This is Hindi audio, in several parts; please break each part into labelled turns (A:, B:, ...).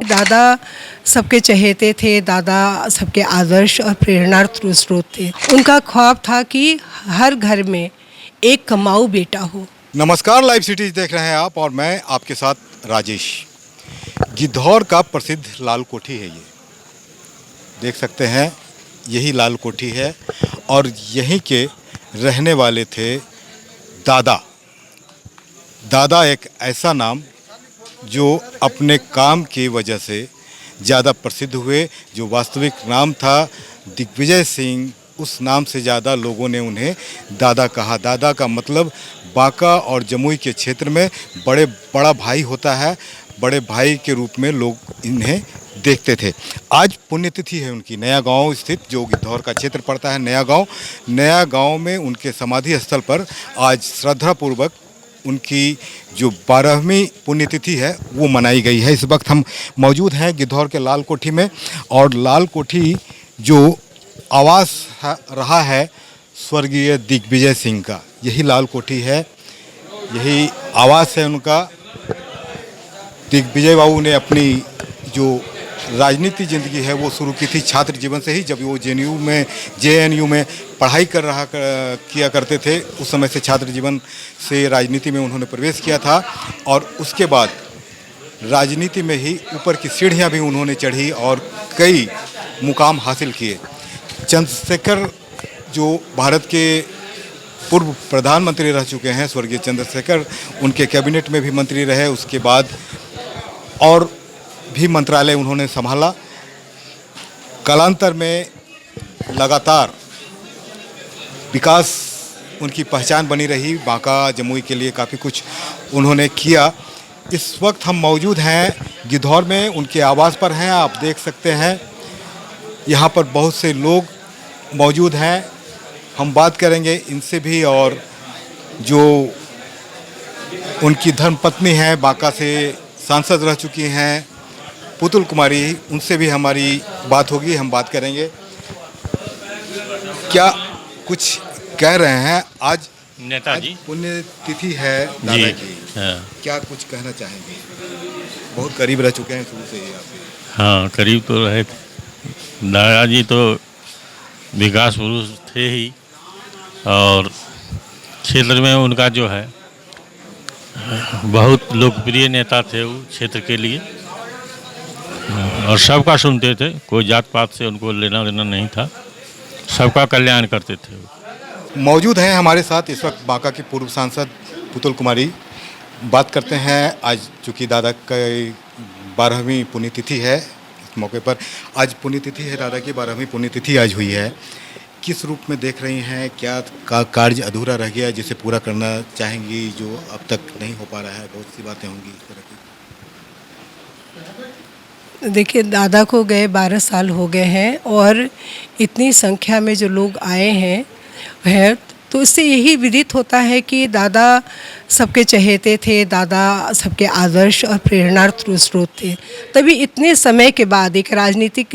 A: दादा सबके चहेते थे, दादा सबके आदर्श और प्रेरणा स्रोत थे। उनका ख्वाब था कि हर घर में एक कमाऊ बेटा हो।
B: नमस्कार, लाइव सिटीज देख रहे हैं आप और मैं आपके साथ राजेश। गिद्धौर का प्रसिद्ध लाल कोठी है, ये देख सकते हैं, यही लाल कोठी है और यहीं के रहने वाले थे दादा। दादा एक ऐसा नाम जो अपने काम की वजह से ज़्यादा प्रसिद्ध हुए। जो वास्तविक नाम था दिग्विजय सिंह, उस नाम से ज़्यादा लोगों ने उन्हें दादा कहा। दादा का मतलब बांका और जमुई के क्षेत्र में बड़ा भाई होता है, बड़े भाई के रूप में लोग इन्हें देखते थे। आज पुण्यतिथि है उनकी। नया गांव स्थित जो गिद्धौर का क्षेत्र पड़ता है, नया गांव में उनके समाधि स्थल पर आज श्रद्धापूर्वक उनकी जो 12वीं पुण्यतिथि है वो मनाई गई है। इस वक्त हम मौजूद हैं गिद्धौर के लाल कोठी में और लाल कोठी जो आवास रहा है स्वर्गीय दिग्विजय सिंह का, यही लाल कोठी है, यही आवास है उनका। दिग्विजय बाबू ने अपनी जो राजनीति ज़िंदगी है वो शुरू की थी छात्र जीवन से ही। जब वो जेएनयू में पढ़ाई किया करते थे, उस समय से छात्र जीवन से राजनीति में उन्होंने प्रवेश किया था और उसके बाद राजनीति में ही ऊपर की सीढ़ियां भी उन्होंने चढ़ी और कई मुकाम हासिल किए। चंद्रशेखर जो भारत के पूर्व प्रधानमंत्री रह चुके हैं, स्वर्गीय चंद्रशेखर, उनके कैबिनेट में भी मंत्री रहे। उसके बाद और भी मंत्रालय उन्होंने संभाला। कालांतर में लगातार विकास उनकी पहचान बनी रही। बांका जमुई के लिए काफ़ी कुछ उन्होंने किया। इस वक्त हम मौजूद हैं गिद्धौर में, उनके आवास पर हैं। आप देख सकते हैं यहाँ पर बहुत से लोग मौजूद हैं। हम बात करेंगे इनसे भी और जो उनकी धर्मपत्नी हैं, बांका से सांसद रह चुकी हैं, पुतुल कुमारी, उनसे भी हमारी बात होगी, हम बात करेंगे। क्या कुछ कह रहे हैं? आज
C: नेताजी
B: पुण्यतिथि है दादा की, क्या कुछ कहना चाहेंगे? बहुत करीब रह चुके हैं शुरू से ही आप।
C: हाँ, करीब तो रहे। दादाजी तो विकास पुरुष थे ही और क्षेत्र में उनका जो है बहुत लोकप्रिय नेता थे वो क्षेत्र के लिए और सबका सुनते थे। कोई जात पात से उनको लेना देना नहीं था, सबका कल्याण करते थे वो।
B: मौजूद हैं हमारे साथ इस वक्त बांका की पूर्व सांसद पुतुल कुमारी। बात करते हैं आज चूँकि दादा का 12वीं पुण्यतिथि है, इस मौके पर आज पुण्यतिथि है, दादा की 12वीं पुण्यतिथि आज हुई है। किस रूप में देख रही हैं? क्या कार्य अधूरा रह गया जिसे पूरा करना चाहेंगी जो अब तक नहीं हो पा रहा है? बहुत सी बातें होंगी इस तरह की।
A: देखिए, दादा को गए 12 साल हो गए हैं और इतनी संख्या में जो लोग आए हैं तो इससे यही विदित होता है कि दादा सबके चहेते थे, दादा सबके आदर्श और प्रेरणा स्रोत थे। तभी इतने समय के बाद एक राजनीतिक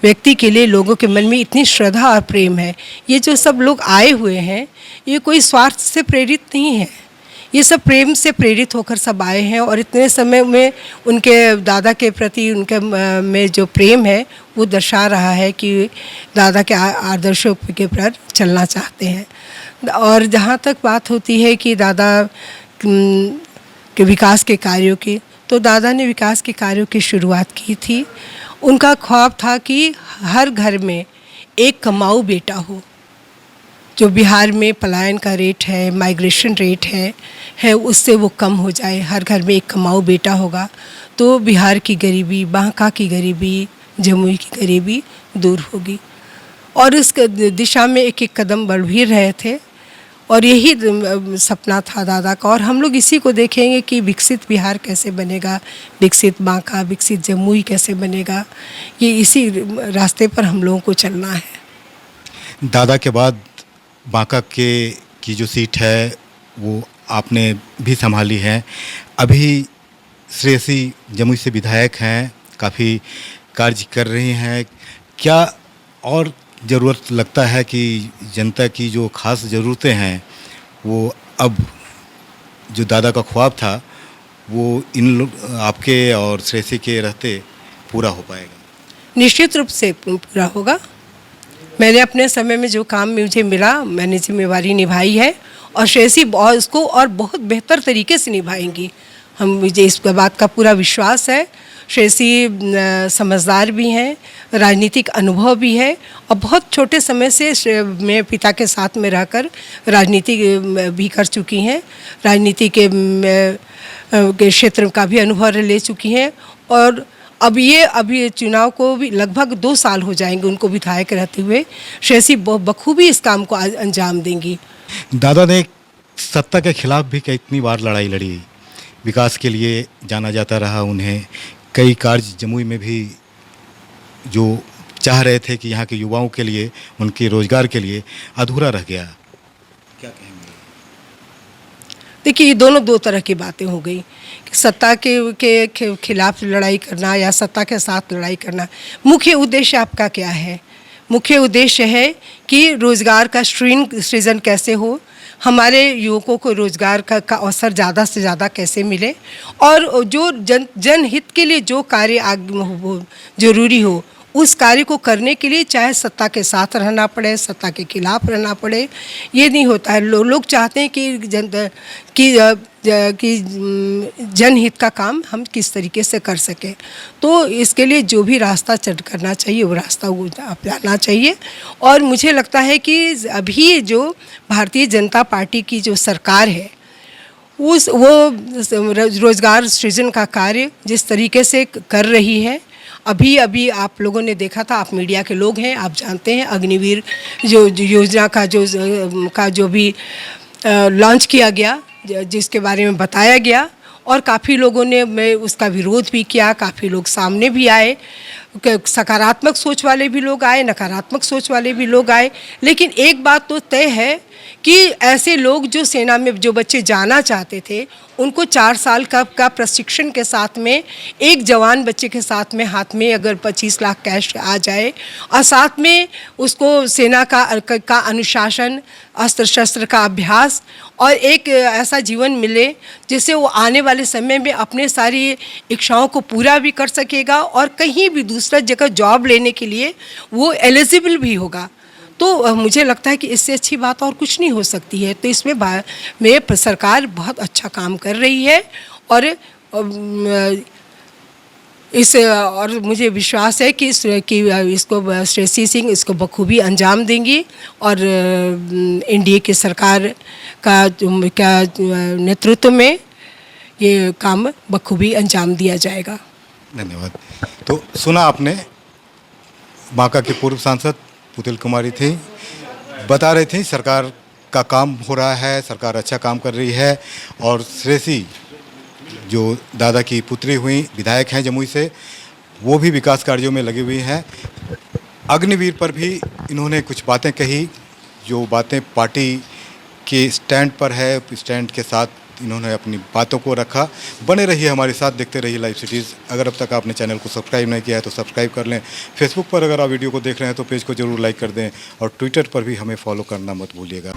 A: व्यक्ति के लिए लोगों के मन में इतनी श्रद्धा और प्रेम है। ये जो सब लोग आए हुए हैं, ये कोई स्वार्थ से प्रेरित नहीं है, ये सब प्रेम से प्रेरित होकर सब आए हैं और इतने समय में उनके दादा के प्रति उनके में जो प्रेम है वो दर्शा रहा है कि दादा के आदर्शों के पर चलना चाहते हैं। और जहाँ तक बात होती है कि दादा के विकास के कार्यों की, तो दादा ने विकास के कार्यों की शुरुआत की थी। उनका ख्वाब था कि हर घर में एक कमाऊ बेटा हो। जो बिहार में पलायन का रेट है, माइग्रेशन रेट है उससे वो कम हो जाए। हर घर में एक कमाऊ बेटा होगा तो बिहार की गरीबी, बांका की गरीबी, जमुई की गरीबी दूर होगी। और इस दिशा में एक एक कदम बढ़ भी रहे थे और यही सपना था दादा का। और हम लोग इसी को देखेंगे कि विकसित बिहार कैसे बनेगा, विकसित बांका, विकसित जमुई कैसे बनेगा, ये इसी रास्ते पर हम लोगों को चलना है।
B: दादा के बाद बांका की जो सीट है वो आपने भी संभाली है। अभी श्रेयसी जमुई से विधायक हैं, काफ़ी कार्य कर रही हैं। क्या और ज़रूरत लगता है कि जनता की जो खास ज़रूरतें हैं वो अब जो दादा का ख्वाब था वो आपके और श्रेयसी के रहते पूरा हो पाएगा?
A: निश्चित रूप से पूरा होगा। मैंने अपने समय में जो काम मुझे मिला मैंने जिम्मेवारी निभाई है और श्रेयसी उसको और बहुत बेहतर तरीके से निभाएंगी। मुझे इस बात का पूरा विश्वास है। श्रेयसी समझदार भी हैं, राजनीतिक अनुभव भी है और बहुत छोटे समय से मेरे पिता के साथ में रहकर राजनीति भी कर चुकी हैं, राजनीति के क्षेत्र का भी अनुभव ले चुकी हैं। और अभी चुनाव को भी लगभग 2 साल हो जाएंगे उनको विधायक रहते हुए। श्रेयसी बखूबी इस काम को अंजाम देंगी।
B: दादा ने सत्ता के खिलाफ भी कितनी बार लड़ाई लड़ी, विकास के लिए जाना जाता रहा उन्हें। कई कार्य जमुई में भी जो चाह रहे थे कि यहाँ के युवाओं के लिए, उनके रोजगार के लिए, अधूरा रह गया। क्या कहेंगे?
A: देखिए, ये दोनों दो तरह की बातें हो गई कि सत्ता के खिलाफ लड़ाई करना या सत्ता के साथ लड़ाई करना। मुख्य उद्देश्य आपका क्या है? मुख्य उद्देश्य है कि रोज़गार का सृजन कैसे हो, हमारे युवकों को रोज़गार का अवसर ज़्यादा से ज़्यादा कैसे मिले और जो जनहित के लिए जो कार्य जरूरी हो उस कार्य को करने के लिए चाहे सत्ता के साथ रहना पड़े, सत्ता के खिलाफ रहना पड़े, ये नहीं होता है। लोग चाहते हैं कि जनहित का काम हम किस तरीके से कर सकें। तो इसके लिए जो भी रास्ता करना चाहिए वो रास्ता अपनाना चाहिए। और मुझे लगता है कि अभी जो भारतीय जनता पार्टी की जो सरकार है वो रोज़गार सृजन का कार्य जिस तरीके से कर रही है, अभी आप लोगों ने देखा था, आप मीडिया के लोग हैं, आप जानते हैं अग्निवीर जो योजना का जो भी लॉन्च किया गया, जिसके बारे में बताया गया और काफ़ी लोगों ने उसका विरोध भी किया, काफ़ी लोग सामने भी आए, सकारात्मक सोच वाले भी लोग आए, नकारात्मक सोच वाले भी लोग आए। लेकिन एक बात तो तय है कि ऐसे लोग जो सेना में जो बच्चे जाना चाहते थे उनको 4 साल का प्रशिक्षण के साथ में एक जवान बच्चे के साथ में हाथ में अगर 25 लाख कैश आ जाए और साथ में उसको सेना का अनुशासन, अस्त्र शस्त्र का अभ्यास और एक ऐसा जीवन मिले जिससे वो आने वाले समय में अपने सारी इच्छाओं को पूरा भी कर सकेगा और कहीं भी दूसरा जगह जॉब लेने के लिए वो एलिजिबल भी होगा। तो मुझे लगता है कि इससे अच्छी बात और कुछ नहीं हो सकती है। तो इसमें मेरे सरकार बहुत अच्छा काम कर रही है और मुझे विश्वास है कि इसको श्रेयसी सिंह इसको बखूबी अंजाम देंगी और एनडीए की सरकार का नेतृत्व में ये काम बखूबी अंजाम दिया जाएगा।
B: धन्यवाद। तो सुना आपने, बांका के पूर्व सांसद पुतुल कुमारी थी, बता रही थी सरकार का काम हो रहा है, सरकार अच्छा काम कर रही है। और श्रेयसी जो दादा की पुत्री हुई, विधायक हैं जमुई से, वो भी विकास कार्यों में लगी हुई हैं। अग्निवीर पर भी इन्होंने कुछ बातें कही, जो बातें पार्टी के स्टैंड पर है, स्टैंड के साथ इन्होंने अपनी बातों को रखा। बने रहिए हमारे साथ, देखते रहिए लाइव सिटीज़। अगर अब तक आपने चैनल को सब्सक्राइब नहीं किया है तो सब्सक्राइब कर लें। फेसबुक पर अगर आप वीडियो को देख रहे हैं तो पेज को जरूर लाइक कर दें और ट्विटर पर भी हमें फॉलो करना मत भूलिएगा।